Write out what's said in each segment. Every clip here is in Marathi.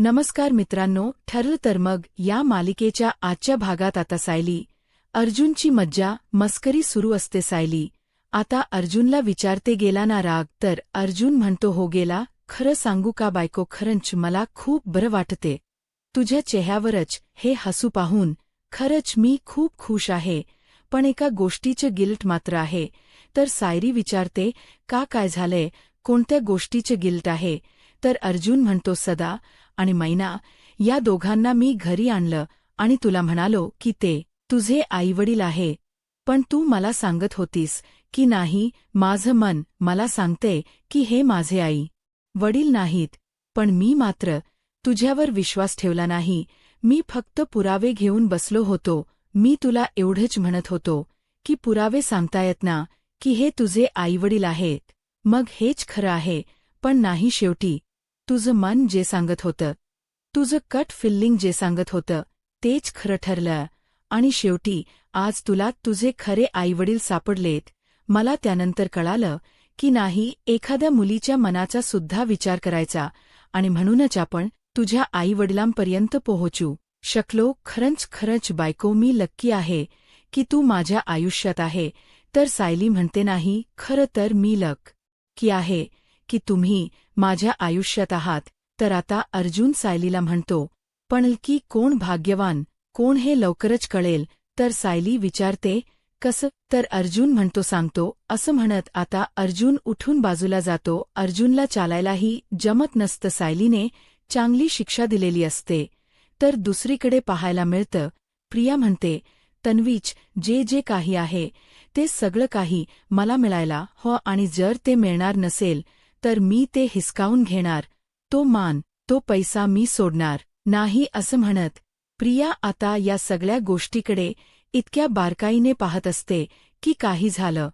नमस्कार मित्रांनो, ठरलं तर मग या मालिकेच्या आजच्या भागात आता सायली अर्जुनची मज्जा मस्करी सुरू असते. सायली आता अर्जुनला विचारते गेला ना राग, तर अर्जुन म्हणतो हो गेला. खरं सांगू का बायको, खरंच मला खूप बरं वाटते तुझ्या चेहऱ्यावरच हे हसू पाहून. खरंच मी खूप खुश आहे, पण एका गोष्टीचं गिल्ट मात्र आहे. तर सायली विचारते का, काय झालंय, कोणत्या गोष्टीचं गिल्ट आहे. तर अर्जुन म्हणतो सदा आणि मैना या दोघांना मी घरी आणलं आणि तुला म्हणालो की ते तुझे आईवडील आहे, पण तू मला सांगत होतीस की नाही. माझं मन मला सांगते की हे माझे आई वडील नाहीत, पण मी मात्र तुझ्यावर विश्वास ठेवला नाही. मी फक्त पुरावे घेऊन बसलो होतो. मी तुला एवढंच म्हणत होतो की पुरावे सांगतायत ना की हे तुझे आईवडील आहेत, मग हेच खरं आहे. पण नाही, शेवटी तुझं मन जे सांगत होतं, तुझं कट फिलिंग जे सांगत होतं, तेच खरं ठरलं. आणि शेवटी आज तुला तुझे खरे आईवडील सापडलेत. मला त्यानंतर कळालं की नाही, एखाद्या मुलीच्या मनाचा सुद्धा विचार करायचा, आणि म्हणूनच आपण तुझ्या आईवडिलांपर्यंत पोहोचू शकलो. खरंच बायको, मी लक्की आहे की तू माझ्या आयुष्यात आहे. तर सायली म्हणते नाही, खरं तर मी लकी आहे की तुम्ही माझ्या आयुष्यात आहात. तर आता अर्जुन सायलीला म्हणतो, पण की कोण भाग्यवान, कोण हे लवकरच कळेल. तर सायली विचारते कसं. तर अर्जुन म्हणतो सांगतो असं म्हणत आता अर्जुन उठून बाजूला जातो. अर्जुनला चालायलाही जमत नसतं. सायलीने चांगली शिक्षा दिलेली असते. तर दुसरीकडे पाहायला मिळतं, प्रिया म्हणते तन्वीच जे जे काही आहे ते सगळं काही मला मिळायला हो, आणि जर ते मिळणार नसेल तर मी ते हिसकावून घेणार. तो मान, तो पैसा मी सोडणार नाही. असं म्हणत प्रिया आता या सगळ्या गोष्टीकडे इतक्या बारकाईने पाहत असते की काही झालं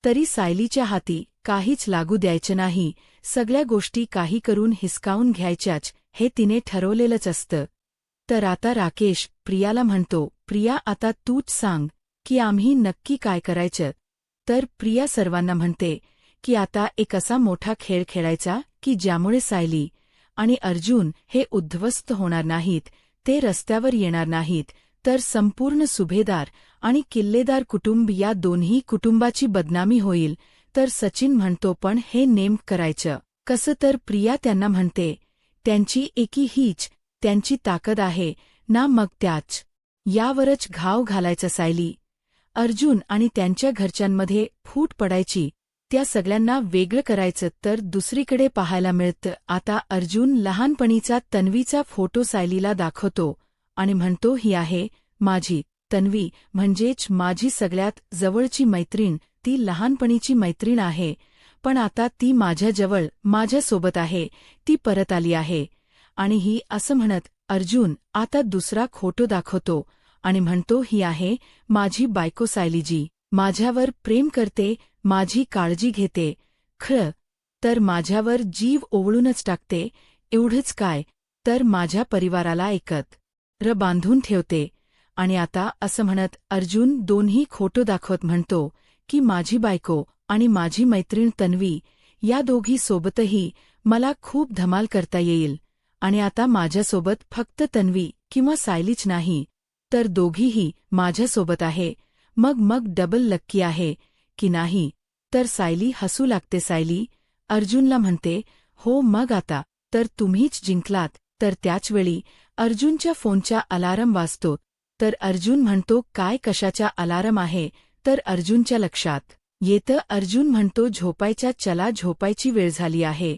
तरी सायलीच्या हाती काहीच लागू द्यायचं नाही. सगळ्या गोष्टी काही करून हिसकावून घ्यायच्याच हे तिने ठरवलेलंच असतं. तर आता राकेश प्रियाला म्हणतो, प्रिया आता तूच सांग की आम्ही नक्की काय करायचं. तर प्रिया सर्वांना म्हणते की आता एक असा मोठा खेळ खेळायचा की ज्यामुळे सायली आणि अर्जुन हे उद्ध्वस्त होणार नाहीत, ते रस्त्यावर येणार नाहीत, तर संपूर्ण सुभेदार आणि किल्लेदार कुटुंब या दोन्ही कुटुंबाची बदनामी होईल. तर सचिन म्हणतो पण हे नेमकं करायचं कसं. तर प्रिया त्यांना म्हणते त्यांची एकी हीच त्यांची ताकद आहे ना, मग त्याच यावरच घाव घालायचा. सायली अर्जुन आणि त्यांच्या घरच्यांमध्ये फूट पडायची, त्या सगळ्यांना वेगळं करायचं. तर दुसरीकडे पाहायला मिळतं आता अर्जुन लहानपणीचा तन्वीचा फोटो सायलीला दाखवतो आणि म्हणतो ही आहे माझी तन्वी, म्हणजेच माझी सगळ्यात जवळची मैत्रीण. ती लहानपणीची मैत्रीण आहे, पण आता ती माझ्याजवळ माझ्यासोबत आहे, ती परत आली आहे. आणि ही असं म्हणत अर्जुन आता दुसरा फोटो दाखवतो आणि म्हणतो ही आहे माझी बायको सायली, जी माझ्यावर प्रेम करते, माझी काळजी घेते, खरं तर माझ्यावर जीव ओवळूनच टाकते. एवढंच काय, तर माझ्या परिवाराला एकत्र बांधून ठेवते. आणि आता असं म्हणत अर्जुन दोन्ही फोटो दाखवत म्हणतो की माझी बायको आणि माझी मैत्रीण तन्वी या दोघी सोबतही मला खूप धमाल करता येईल. आणि आता माझ्यासोबत फक्त तन्वी किंवा सायलीच नाही, तर दोघीही माझ्यासोबत आहे. मग डबल लक्की आहे की नाही. तर सायली हसू लागते. सायली अर्जुनला म्हणते हो मग आता तर तुम्हीच जिंकलात. तर त्याचवेळी अर्जुनच्या फोनचा अलार्म वाजतो. तर अर्जुन म्हणतो काय, कशाचा अलार्म आहे. तर अर्जुनच्या लक्षात येतं. अर्जुन म्हणतो झोपायच्या, चला झोपायची वेळ झाली आहे.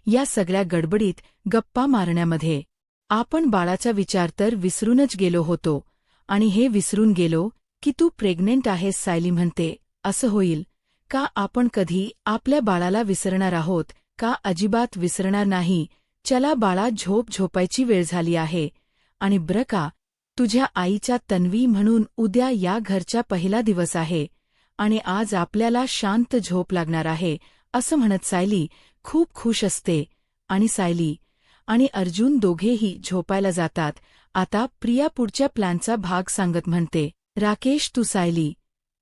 या सगळ्या गडबडीत गप्पा मारण्यामध्ये आपण बाळाचा विचार तर विसरूनच गेलो होतो, आणि हे विसरून गेलो की तू प्रेग्नेंट आहेस. सायली म्हणते असं होईल का, आपण कधी आपल्या बाळाला विसरणार आहोत का. अजिबात विसरणार नाही. चला बाळा झोपायची वेळ झाली आहे. आणि बरं का, तुझ्या आईच्या तन्वी म्हणून उद्या या घरचा पहिला दिवस आहे आणि आज आपल्याला शांत झोप लागणार आहे. असं म्हणत सायली खूप खुश असते आणि सायली आणि अर्जुन दोघेही झोपायला जातात. आता प्रिया पुढच्या प्लॅनचा भाग सांगत म्हणते, राकेश तू सायली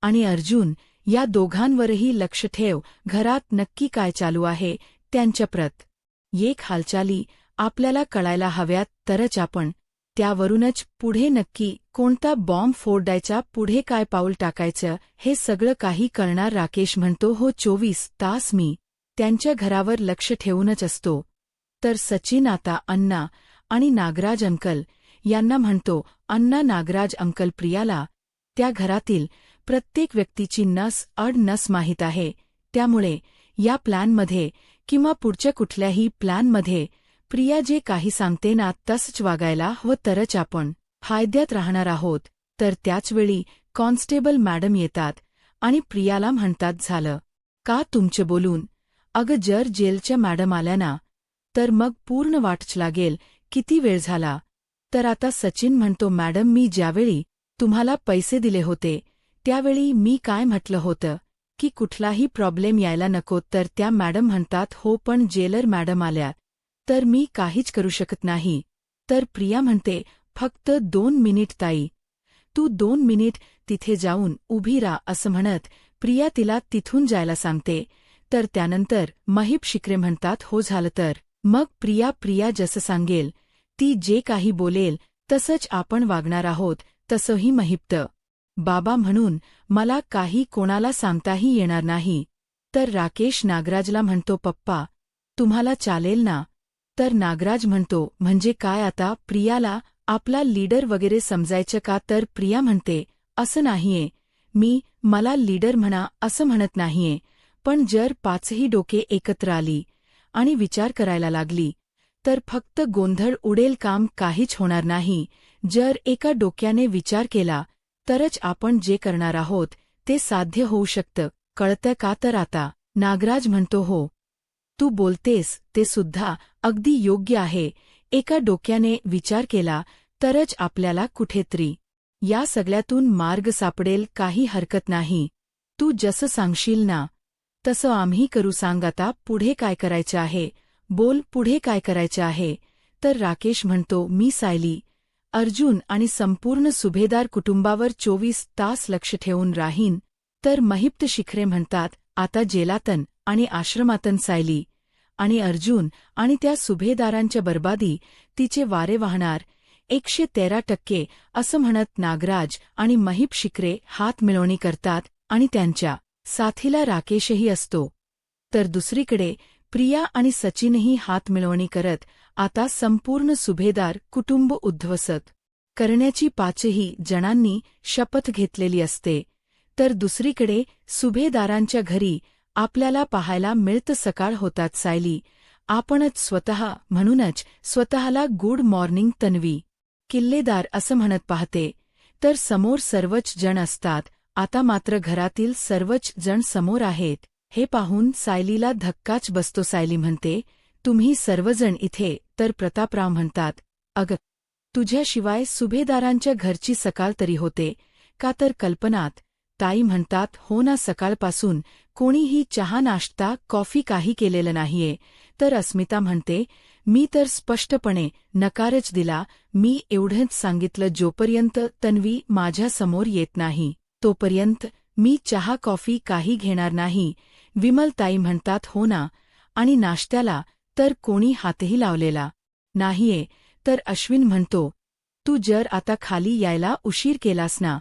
आणि अर्जुन या दोघांवरही लक्ष ठेव. घरात नक्की काय चालू आहे त्यांच्या प्रत्येक हालचाली आपल्याला कळायला हव्यात तरच आपण त्यावरूनच पुढे नक्की कोणता बॉम्ब फोडायचा, पुढे काय पाऊल टाकायचं हे सगळं काही कळणार. राकेश म्हणतो, हो 24 तास मी त्यांच्या घरावर लक्ष ठेवूनच असतो. तर सचिन आता अण्णा आणि नागराज अंकल यांना म्हणतो, अण्णा नागराज अंकल, प्रियाला त्या घरातील प्रत्येक व्यक्तीची नस अड नस माहीत आहे. त्यामुळे या प्लॅनमध्ये किंवा पुढच्या कुठल्याही प्लॅनमध्ये प्रिया जे काही सांगते ना तसंच वागायला हवं, तरच आपण फायद्यात राहणार आहोत. तर त्याचवेळी कॉन्स्टेबल मॅडम येतात आणि प्रियाला म्हणतात, झालं का तुमचं बोलून? अगं जर जेलच्या मॅडम आल्या ना तर मग पूर्ण वाटच लागेल. किती वेळ झाला? तर आता सचिन म्हणतो, मॅडम मी ज्यावेळी तुम्हाला पैसे दिले होते त्यावेळी मी काय म्हटलं होतं की कुठलाही प्रॉब्लेम यायला नको. तर त्या मॅडम म्हणतात, हो पण जेलर मॅडम आल्या तर मी काहीच करू शकत नाही. तर प्रिया म्हणते, फक्त 2 मिनिट ताई, तू 2 मिनिट तिथे जाऊन उभी राहा. असं म्हणत प्रिया तिला तिथून जायला सांगते. तर त्यानंतर महिप शिकरे म्हणतात, हो झालं तर मग प्रिया जसं सांगेल, ती जे काही बोलेल तसंच आपण वागणार आहोत. तसंही महिप्त बाबा म्हणून मला काही कोणाला सांगताही येणार नाही. तर राकेश नागराजला म्हणतो, पप्पा तुम्हाला चालेल ना? तर नागराज म्हणतो, म्हणजे काय आता प्रियाला आपला लीडर वगैरे समजायचं का? तर प्रिया म्हणते, असं नाहीये, मला लीडर म्हणा असं म्हणत नाहीये, पण जर 5ही डोके एकत्र आली आणि विचार करायला लागली तर फक्त गोंधळ उडेल, काम काहीच होणार नाही. जर एका डोक्याने विचार केला तरच आपण जे करणार आहोत ते साध्य होऊ शकतं, कळतं का? तर आता नागराज म्हणतो, हो तू बोलतेस ते सुद्धा अगदी योग्य आहे. एका डोक्याने विचार केला तरच आपल्याला कुठेतरी या सगळ्यातून मार्ग सापडेल, काही हरकत नाही. तू जसं सांगशील ना तसं आम्ही करू. सांग आता पुढे काय करायचं आहे, बोल पुढे काय करायचं आहे. तर राकेश म्हणतो, मी सायली, अर्जुन आणि संपूर्ण सुभेदार कुटुंबावर 24 तास लक्ष ठेवून राहीन. तर महिप्त शिखरे म्हणतात, आता जेलातन आणि आश्रमातन सायली आणि अर्जुन आणि त्या सुभेदारांच्या बर्बादी तिचे वारे वाहणार 113%. असं म्हणत नागराज आणि महिप शिखरे हात मिळवणी करतात आणि त्यांच्या साथीला राकेशही असतो. तर दुसरीकडे प्रिया आणि सचिनही हात मिळवणी करत आता संपूर्ण सुभेदार कुटुंब उद्ध्वस्त करण्याची 5ही जणांनी शपथ घेतलेली असते. तर दुसरीकडे सुभेदारांच्या घरी आपल्याला पाहायला मिळतं, सकाळ होतात सायली आपणच स्वतः म्हणूनच स्वतःला गुड मॉर्निंग तन्वी किल्लेदार असं म्हणत पाहते. तर समोर सर्वच जण असतात. आता मात्र घरातील सर्वच जण समोर आहेत. हे पाहून सायलीला धक्काच बसतो. सायली म्हणते, तुम्ही सर्वजण इथे? तर प्रतापराव म्हणतात, अगं तुझ्याशिवाय सुभेदारांच्या घरची सकाळ तरी होते का? तर कल्पनात ताई म्हणतात, हो ना, सकाळपासून कोणीही चहा नाश्ता कॉफी काही केलेलं नाहीये. तर अस्मिता म्हणते, मी तर स्पष्टपणे नकारच दिला. मी एवढंच सांगितलं, जोपर्यंत तन्वी माझ्यासमोर येत नाही तोपर्यंत मी चहा कॉफी काही घेणार नाही. विमलताई म्हणतात, हो ना, आणि नाश्त्याला तर कोणी हातही लावलेला नाहीये. तर अश्विन म्हणतो, तू जर आता खाली यायला उशीर केलास ना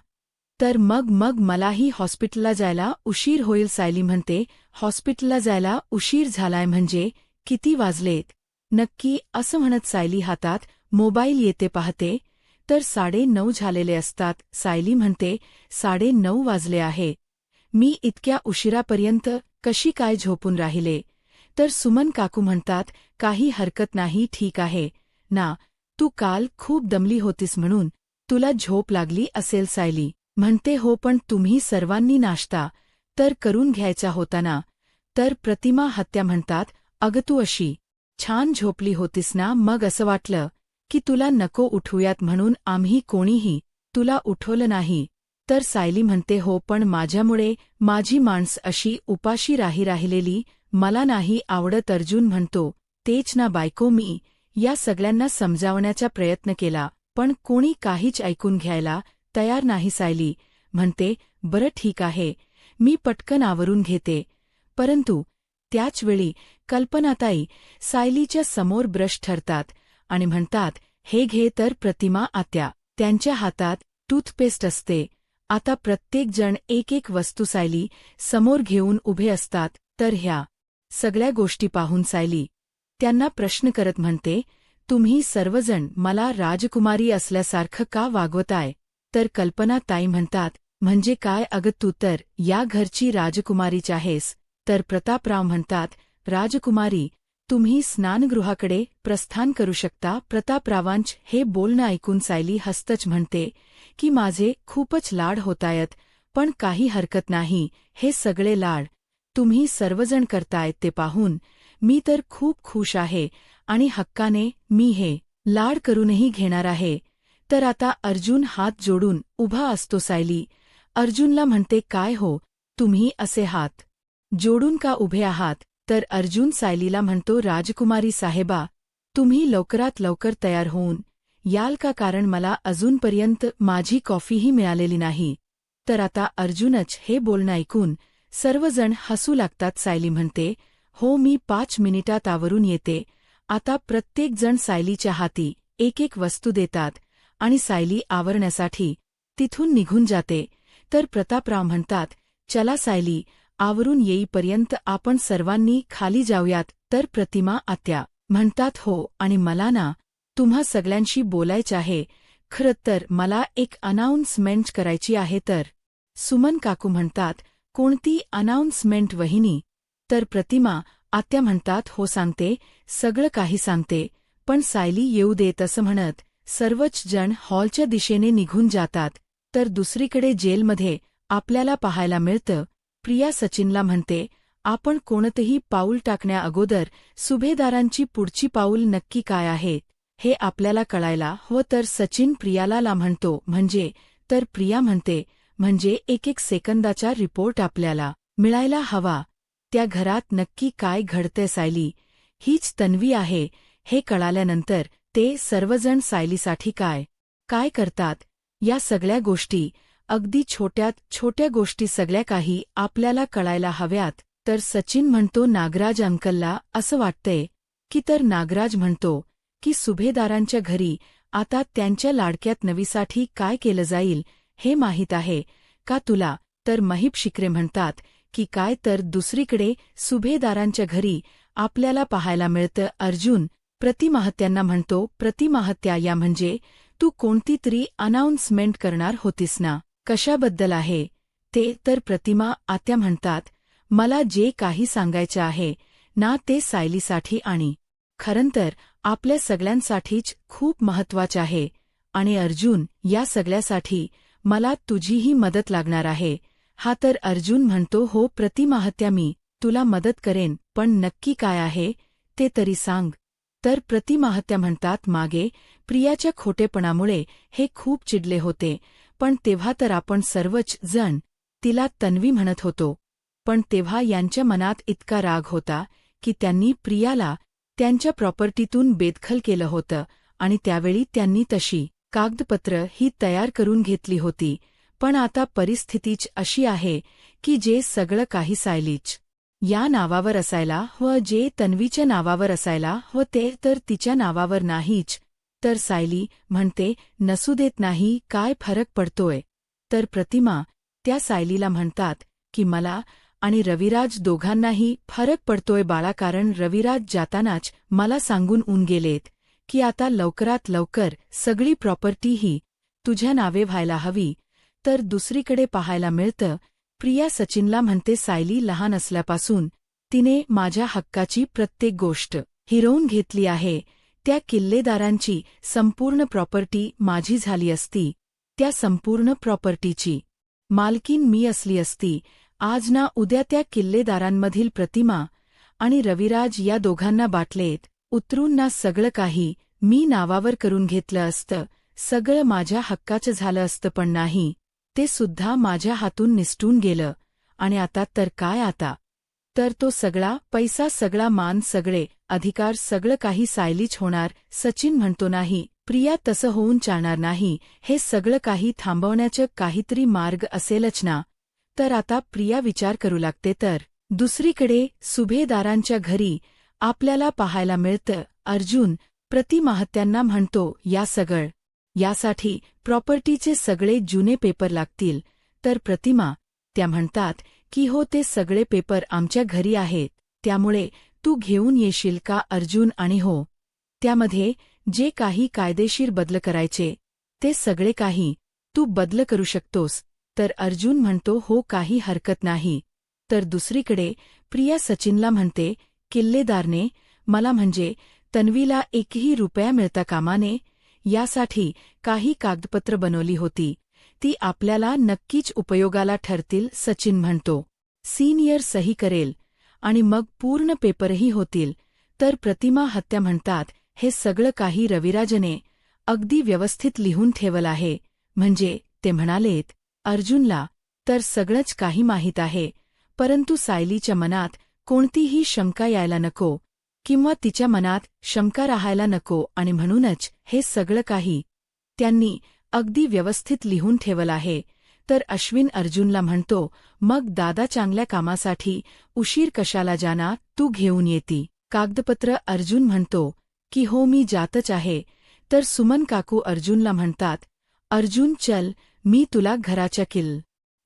तर मग मलाही हॉस्पिटलला जायला उशीर होईल. सायली म्हणते, हॉस्पिटलला जायला उशीर झालाय म्हणजे किती वाजलेत नक्की? असं म्हणत सायली हातात मोबाईल येते पाहते तर 9:30 झालेले असतात. सायली म्हणते, 9:30 वाजले आहे, मी इतक्या उशिरापर्यंत कशी काय झोपून राहिले? तर सुमन काकू म्हणतात, काही हरकत नाही, ठीक आहे ना, तू काल खूप दमली होतीस म्हणून तुला झोप लागली असेल. सायली म्हणते, हो पण तुम्ही सर्वांनी नाश्ता तर करून घ्यायचा होता ना. तर प्रतिमा हत्या म्हणतात, अगं तू अशी छान झोपली होतीस ना, मग असं वाटलं की तुला नको उठूयात म्हणून आम्ही कोणीही तुला उठवलं नाही. तर सायली म्हणते, हो पण माझ्यामुळे माझी माणस अशी उपाशी राहिलेली मला नाही आवडत. अर्जुन म्हणतो, तेच ना बायको, मी या सगळ्यांना समजावण्याचा प्रयत्न केला पण कोणी काहीच ऐकून घ्यायला तयार नाही. सायली म्हणते, बरं ठीक आहे, मी पटकन आवरून घेते. परंतु त्याचवेळी कल्पनाताई सायलीच्या समोर ब्रश ठरतात आणि म्हणतात, हे घे. तर प्रतिमा आत्या. त्यांच्या हातात टूथपेस्ट असते. आता प्रत्येक जण एक एक वस्तू सायली समोर घेऊन उभे असतात. तर ह्या सगळ्या गोष्टी पाहून सायली त्यांना प्रश्न करत म्हणते, तुम्ही सर्वजण मला राजकुमारी असल्यासारखं का वागवताय? तर कल्पना ताई म्हणतात, म्हणजे काय अगं, तू तर या घरची राजकुमारीच आहेस. तर प्रतापराव म्हणतात, राजकुमारी, तुम्ही स्नानगृहाकडे प्रस्थान करू शकता. प्रतापरावांच हे बोलणं ऐकून सायली हसतच म्हणते की माझे खूपच लाड होतायत, पण काही हरकत नाही. हे सगळे लाड तुम्ही सर्वजण करतायत ते पाहून मी तर खूप खुश आहे आणि हक्काने मी हे लाड करूनही घेणार आहे. तर आता अर्जुन हात जोडून उभा असतो. सायली अर्जुनला म्हणते, काय हो, तुम्ही असे हात जोडून का उभे आहात? तर अर्जुन सायलीला म्हणतो, राजकुमारी साहेबा, तुम्ही लवकरात लवकर तयार होऊन याल का? कारण मला अजूनपर्यंत माझी कॉफीही मिळालेली नाही. तर आता अर्जुनच हे बोलणं ऐकून सर्वजण हसू लागतात. सायली म्हणते, हो, मी 5 मिनिटात आवरून येते. आता प्रत्येक जण सायलीच्या हाती एक एक वस्तू देतात आणि सायली आवरण्यासाठी तिथून निघून जाते. तर प्रतापराव म्हणतात, चला सायली, आवरून येईपर्यंत आपण सर्वांनी खाली जाऊयात. तर प्रतिमा आत्या म्हणतात, हो, आणि मला ना तुम्हा सगळ्यांशी बोलायचं आहे. खरं तर मला एक अनाउन्समेंट करायची आहे. तर सुमन काकू म्हणतात, कोणती अनाउन्समेंट वहिनी? तर प्रतिमा आत्या म्हणतात, हो सांगते, सगळं काही सांगते, पण सायली येऊ देत. असं म्हणत सर्वच जण हॉलच्या दिशेने निघून जातात. तर दुसरीकडे जेलमध्ये आपल्याला पाहायला मिळतं, प्रिया सचिनला म्हणते, आपण कोणतंही पाऊल टाकण्याअगोदर सुभेदारांची पुढची पाऊल नक्की काय आहे हे आपल्याला कळायला हवं. तर सचिन प्रियाला म्हणतो, म्हणजे? तर प्रिया म्हणते, म्हणजे एक एक सेकंदाचा रिपोर्ट आपल्याला मिळायला हवा. त्या घरात नक्की काय घडतंय? सायली हीच तन्वी आहे हे कळाल्यानंतर ते सर्वजण सायलीसाठी काय काय करतात या सगळ्या गोष्टी, अगदी छोट्यात छोट्या गोष्टी सगळ्या काही आपल्याला कळायला हव्यात. तर सचिन म्हणतो, नागराज अंकलला असं वाटतंय की? तर नागराज म्हणतो की सुभेदारांच्या घरी आता त्यांच्या लाडक्यात नवीसाठी काय केलं जाईल हे माहीत आहे का तुला? तर महिप शिकरे म्हणतात की काय? तर दुसरीकडे सुभेदारांच्या घरी आपल्याला पाहायला मिळतं अर्जुन प्रतिमाहत्यांना म्हणतो, प्रतिमाहत्या या म्हणजे तू कोणती तरी अनाउन्समेंट करणार होतीस ना, कशाबद्दल आहे ते? तर प्रतिमा आत्या म्हणतात, मला जे काही सांगायचं आहे ना ते सायलीसाठी आणि खरं तर आपल्या सगळ्यांसाठीच खूप महत्वाचं आहे. आणि अर्जुन, या सगळ्यासाठी मला तुझीही मदत लागणार आहे. हा तर अर्जुन म्हणतो, हो प्रतिमाहत्या, मी तुला मदत करेन, पण नक्की काय आहे ते तरी सांग. तर प्रतिमाहत्या म्हणतात, मागे प्रियाच्या खोटेपणामुळे हे खूप चिडले होते, पण तेव्हा तर आपण सर्वच जण तिला तन्वी म्हणत होतो. पण तेव्हा यांच्या मनात इतका राग होता की त्यांनी प्रियाला त्यांच्या प्रॉपर्टीतून बेदखल केलं होतं आणि त्यावेळी त्यांनी तशी कागदपत्र ही तयार करून घेतली होती. पण आता परिस्थितीच अशी आहे की जे सगळं काही सायलीच या नावावर असायला व जे तन्वीच्या नावावर असायला व ते तर तिच्या नावावर नाहीच. तर सायली म्हणते, नसू देत नाही, काय फरक पडतोय? तर प्रतिमा त्या सायलीला म्हणतात की मला आणि रविराज दोघांनाही फरक पडतोय बाळा, कारण रविराज जातानाच मला सांगून ऊन गेलेत की आता लवकरात लवकर सगळी प्रॉपर्टी ही तुझ्या नावे व्हायला हवी. तर दुसरीकडे पाहायला मिळतं, प्रिया सचिनला म्हणते, सायली लहान असल्यापासून तिने माझ्या हक्काची प्रत्येक गोष्ट हिरवून घेतली आहे. त्या किल्लेदारांची संपूर्ण प्रॉपर्टी माझी झाली असती, त्या संपूर्ण प्रॉपर्टीची मालकीन मी असली असती. आज ना उद्या त्या किल्लेदारांमधील प्रतिमा आणि रविराज या दोघांना बाटलेत उतरून ना सगळं काही मी नावावर करून घेतलं असतं, सगळं माझ्या हक्काचं झालं असतं. पण नाही, ते सुद्धा माझ्या हातून निसटून गेलं. आणि आता तर काय? आता तर तो सगळा पैसा, सगळा मान, सगळे अधिकार, सगळं काही सायलीच होणार. सचिन म्हणतो, नाही प्रिया, तसं होऊन चालणार नाही. हे सगळं काही थांबवण्याचं काहीतरी मार्ग असेलच ना. तर आता प्रिया विचार करू लागते. तर दुसरीकडे सुभेदारांच्या घरी आपल्याला पाहायला मिळतं अर्जुन प्रतिमा म्हणतो, यासाठी प्रॉपर्टीचे सगळे जुने पेपर लागतील. तर प्रतिमा त्या म्हणतात की हो, ते सगळे पेपर आमच्या घरी आहेत, त्यामुळे तू घेऊन येशील का अर्जुन? आणि हो, त्यामध्ये जे काही कायदेशीर बदल करायचे ते सगळे काही तू बदल करू शकतोस. तर अर्जुन म्हणतो, हो, काही हरकत नाही. तर दुसरीकडे प्रिया सचिनला म्हणते, किल्लेदारने मला म्हणजे तन्वीला एकही रुपया मिळता कामा नये यासाठी काही कागदपत्र बनवली होती. ती आपल्याला नक्कीच उपयोगाला ठरतील. सचिन म्हणतो, सीनियर सही करेल आणि मग पूर्ण पेपरही होतील. तर प्रतिमा म्हणतात, हे सगळं काही रविराजने अगदी व्यवस्थित लिहून ठेवलं आहे. म्हणजे ते म्हणालेत अर्जुनला तर सगळंच काही माहीत आहे, परंतु सायलीच्या मनात कोणतीही शंका यायला नको किंवा तिच्या मनात शंका राहायला नको, आणि म्हणूनच हे सगळं काही त्यांनी अगदी व्यवस्थित लिहून ठेवलं आहे. तर अश्विन अर्जुनला म्हणतो, मग दादा चांगल्या कामासाठी उशीर कशाला जाणार, तू घेऊन येती कागदपत्र? अर्जुन म्हणतो की हो, मी जातच आहे. तर सुमन काकू अर्जुनला म्हणतात, अर्जुन चल, मी तुला घराच्या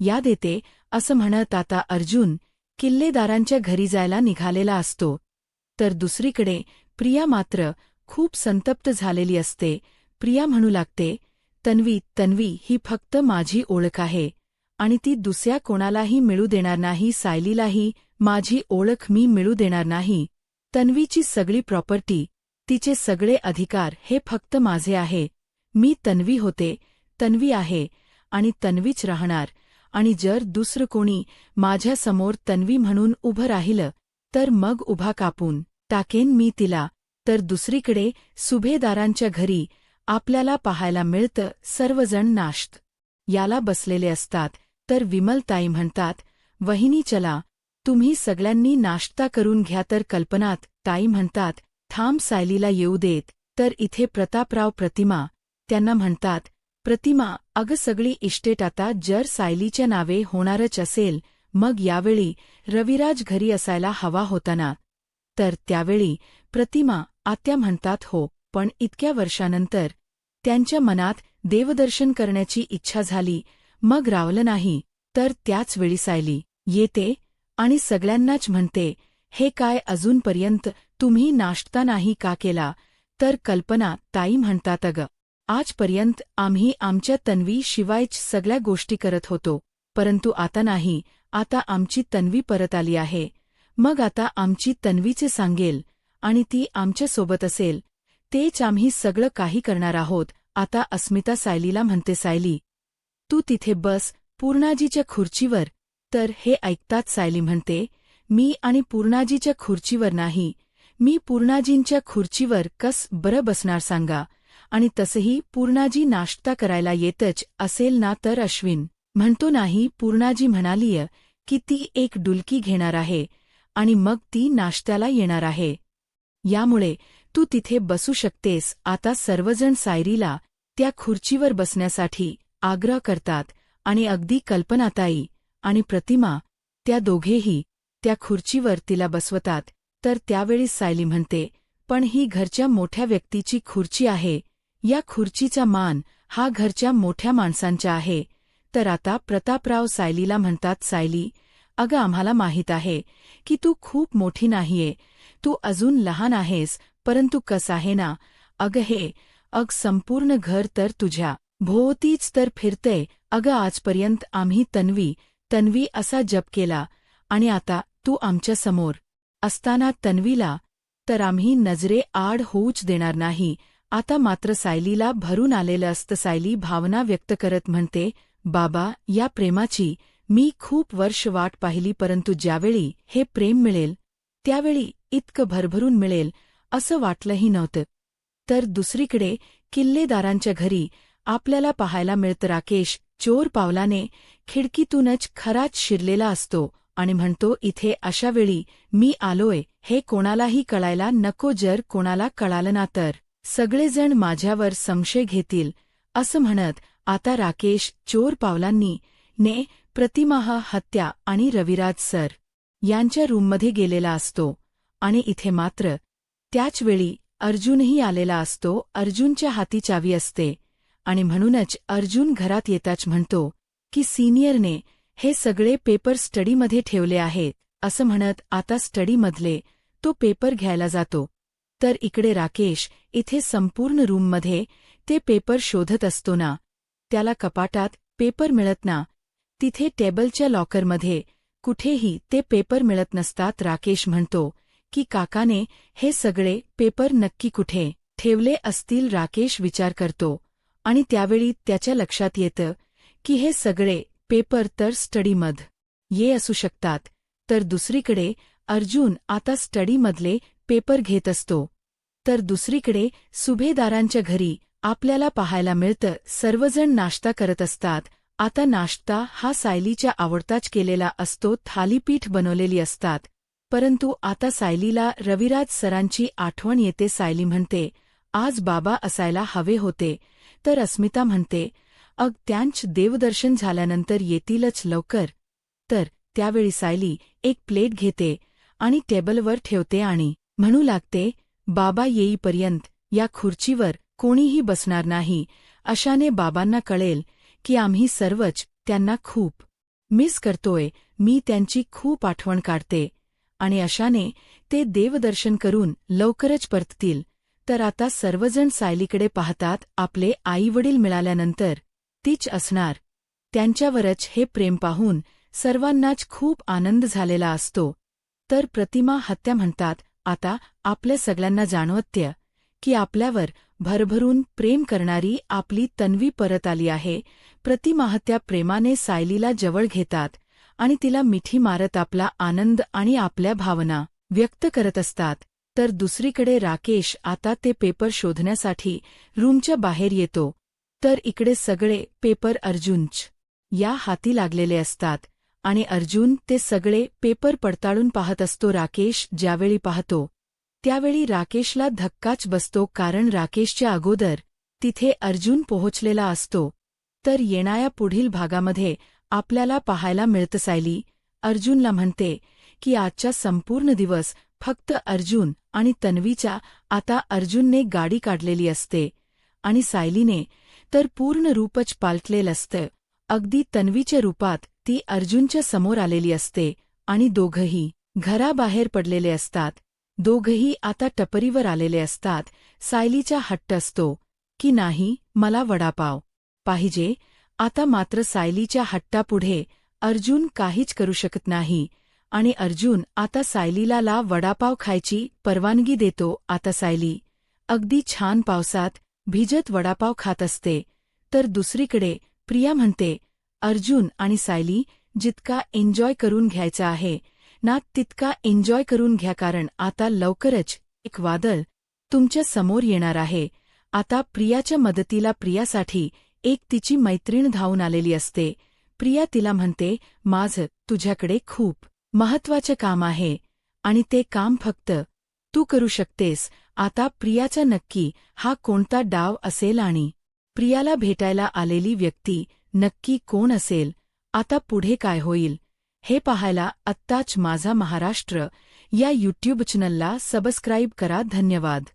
या देते. असं म्हणत आता अर्जुन किल्लेदारांच्या घरी जायला निघालेला असतो. तर दुसरीकडे प्रिया मात्र खूप संतप्त झालेली असते. प्रिया म्हणू लागते, तन्वी ही फक्त माझी ओळख आहे आणि ती दुसऱ्या कोणालाही मिळू देणार नाही. सायलीलाही माझी ओळख मी मिळू देणार नाही. तन्वीची सगळी प्रॉपर्टी, तिचे सगळे अधिकार हे फक्त माझे आहे. मी तन्वी होते, तन्वी आहे आणि तन्वीच राहणार. आणि जर दुसरं कोणी माझ्यासमोर तन्वी म्हणून उभं राहिलं तर मग उभा कापून टाकेन मी तिला. तर दुसरीकडे सुभेदारांच्या घरी आपल्याला पाहायला मिळतं सर्वजण नाश्त याला बसलेले असतात. तर विमलताई म्हणतात, वहिनी चला, तुम्ही सगळ्यांनी नाश्ता करून घ्या. तर कल्पनात ताई म्हणतात, थांब, सायलीला येऊ देत. तर इथे प्रतापराव प्रतिमा त्यांना म्हणतात, प्रतिमा अगं, सगळी इस्टेट आता जर सायलीच्या नावे होणारच असेल मग यावेळी रविराज घरी असायला हवा होता ना. तर त्यावेळी प्रतिमा आत्या म्हणतात, हो, पण इतक्या वर्षानंतर त्यांच्या मनात देवदर्शन करण्याची इच्छा झाली, मग रावलं नाही. तर त्याच वेळी सायली येते आणि सगळ्यांनाच म्हणते, हे काय, अजूनपर्यंत तुम्ही नाश्ता नाही का केला? तर कल्पना ताई म्हणतात, अगं, आजपर्यंत आम्ही आमच्या तन्वी शिवायच सगळ्या गोष्टी करत होतो, परंतु आता नाही. आता आमची तन्वी परत आली आहे, मग आता आमची तन्वीचे सांगेल आणि ती आमच्यासोबत असेल तेच आम्ही सगळं काही करणार आहोत. आता अस्मिता सायलीला म्हणते, सायली तू तिथे बस पूर्णाजीच्या खुर्चीवर. तर हे ऐकताच सायली म्हणते, मी आणि पूर्णाजीच्या खुर्चीवर नाही, मी पूर्णाजींच्या खुर्चीवर कस बरं बसणार सांगा. आणि तसंही पूर्णाजी नाश्ता करायला येतच असेल ना. तर अश्विन म्हणतो, नाही, पूर्णाजी म्हणालीय की ती एक डुलकी घेणार आहे आणि मग ती नाश्त्याला येणार आहे, यामुळे तू तिथे बसू शकतेस. आता सर्वजण सायरीला त्या खुर्चीवर बसण्यासाठी आग्रह करतात आणि अगदी कल्पनाताई आणि प्रतिमा त्या दोघेही त्या खुर्चीवर तिला बसवतात. तर त्यावेळी सायली म्हणते, पण ही घरच्या मोठ्या व्यक्तीची खुर्ची आहे, या खुर्चीचा मान हा घरच्या मोठ्या माणसांचा आहे. तर आता प्रतापराव सायलीला म्हणतात, सायली अगं, आम्हाला माहीत आहे की तू खूप मोठी नाहीये, तू अजून लहान आहेस, परंतु कसं आहे ना, अग संपूर्ण घर तर तुझ्या भोवतीच तर फिरतंय. अगं, आजपर्यंत आम्ही तन्वी असा जप केला आणि आता तू आमच्या समोर असताना तन्वीला तर आम्ही नजरे आड होऊच देणार नाही. आता मात्र सायलीला भरून आलेलं असतं. सायली भावना व्यक्त करत म्हणते, बाबा, या प्रेमाची मी खूप वर्ष वाट पाहिली, परंतु ज्यावेळी हे प्रेम मिळेल त्यावेळी इतकं भरभरून मिळेल असं वाटलंही नव्हतं. तर दुसरीकडे किल्लेदारांच्या घरी आपल्याला पाहायला मिळतं राकेश चोर पावलाने खिडकीतूनच खराच शिरलेला असतो आणि म्हणतो, इथे अशावेळी मी आलोय हे कोणालाही कळायला नको. जर कोणाला कळालं ना तर सगळेजण माझ्यावर संशय घेतील. असं म्हणत आता राकेश चोर पावलांनी प्रतिमा हत्या आणि रविराज सर यांच्या रूममध्ये गेलेला असतो आणि इथे मात्र त्याचवेळी अर्जुनही आलेला असतो. अर्जुनच्या हाती चावी असते आणि म्हणूनच अर्जुन घरात येताच म्हणतो की सिनियरने हे सगळे पेपर स्टडीमध्ये ठेवले आहेत असं म्हणत आता स्टडीमधले तो पेपर घ्यायला जातो. तर इकडे राकेश इथे संपूर्ण रूममध्ये ते पेपर शोधत असतो ना. त्याला कपाटात पेपर मिळत ना. तिथे टेबलच्या लॉकरमध्ये कुठेही ते पेपर मिळत नसतात. राकेश म्हणतो की काकाने हे सगळे पेपर नक्की कुठे ठेवले असतील. राकेश विचार करतो आणि त्यावेळी त्याच्या लक्षात येतं की हे सगळे पेपर तर स्टडीमध्ये असू शकतात. तर दुसरीकडे अर्जुन आता स्टडीमधले पेपर घेत असतो. तर दुसरीकडे सुभेदारांच्या घरी आपल्याला पाहायला मिळतं सर्वजण नाश्ता करत असतात. आता नाश्ता हा सायलीच्या आवडताच केलेला असतो. थालीपीठ बनवलेली असतात. परंतु आता सायलीला रविराज सरांची आठवण येते. सायली म्हणते आज बाबा असायला हवे होते. तर अस्मिता म्हणते त्यांच देवदर्शन झाल्यानंतर येतीलच लवकर. तर त्यावेळी सायली एक प्लेट घेते आणि टेबलवर ठेवते आणि म्हणू लागते बाबा येईपर्यंत या खुर्चीवर कोणीही बसणार नाही. अशाने बाबांना कळेल की आम्ही सर्वच त्यांना खूप मिस करतोय. मी त्यांची खूप आठवण काढते आणि अशाने ते देवदर्शन करून लवकरच परततील. तर आता सर्वजण सायलीकडे पाहतात. आपले आईवडील मिळाल्यानंतर तीच असणार. त्यांच्यावरच हे प्रेम पाहून सर्वांनाच खूप आनंद झालेला असतो. तर प्रतिमा हत्या म्हणतात आता आपल्या सगळ्यांना जाणवत्य की आपल्यावर भरभरून प्रेम करणारी आपली तन्वी परत आली आहे. प्रतिमाहत्या प्रेमाने सायलीला जवळ घेतात आणि तिला मिठी मारत आपला आनंद आणि आपल्या भावना व्यक्त करत असतात. तर दुसरीकडे राकेश आता ते पेपर शोधण्यासाठी रूमच्या बाहेर येतो. तर इकडे सगळे पेपर अर्जुनच या हाती लागलेले असतात आणि अर्जुन ते सगळे पेपर पडताळून पाहत असतो. राकेश ज्यावेळी पाहतो त्यावेळी राकेशला धक्काच बसतो कारण राकेशच्या अगोदर तिथे अर्जुन पोहोचलेला असतो. तर येणाऱ्या पुढील भागामध्ये आपल्याला पाहायला मिळतं सायली अर्जुनला म्हणते की आजचा संपूर्ण दिवस फक्त अर्जुन आणि तन्वीचा. आता अर्जुनने गाडी काढलेली असते आणि सायलीने तर पूर्ण रूपच पालटलेलं असतं. अगदी तन्वीच्या रूपात ती अर्जुनच्या समोर आलेली असते आणि दोघंही घराबाहेर पडलेले असतात. दोघंही आता टपरीवर आलेले असतात. सायलीचा हट्ट असतो की नाही मला वडापाव पाहिजे. आता मात्र सायलीच्या हट्टापुढे अर्जुन काहीच करू शकत नाही आणि अर्जुन आता सायलीला वडापाव खायची परवानगी देतो. आता सायली अगदी छान पावसात भिजत वडापाव खात असते. तर दुसरीकडे प्रिया म्हणते अर्जुन आणि सायली जितका एन्जॉय करून घ्यायचा आहे ना तितका एन्जॉय करून घ्या कारण आता लवकरच एक वादळ तुमच्या समोर येणार आहे. आता प्रियाच्या मदतीला प्रियासाठी एक तिची मैत्रीण धावून आलेली असते. प्रिया तिला म्हणते माझं तुझ्याकडे खूप महत्वाचं काम आहे आणि ते काम फक्त तू करू शकतेस. आता प्रियाचा नक्की हा कोणता डाव असेल आणि प्रियाला भेटायला आलेली व्यक्ती नक्की कोण असेल. आता पुढे काय होईल हे पाहायला आत्ताच माझा महाराष्ट्र या यूट्यूब चॅनलला सबस्क्राईब करा. धन्यवाद.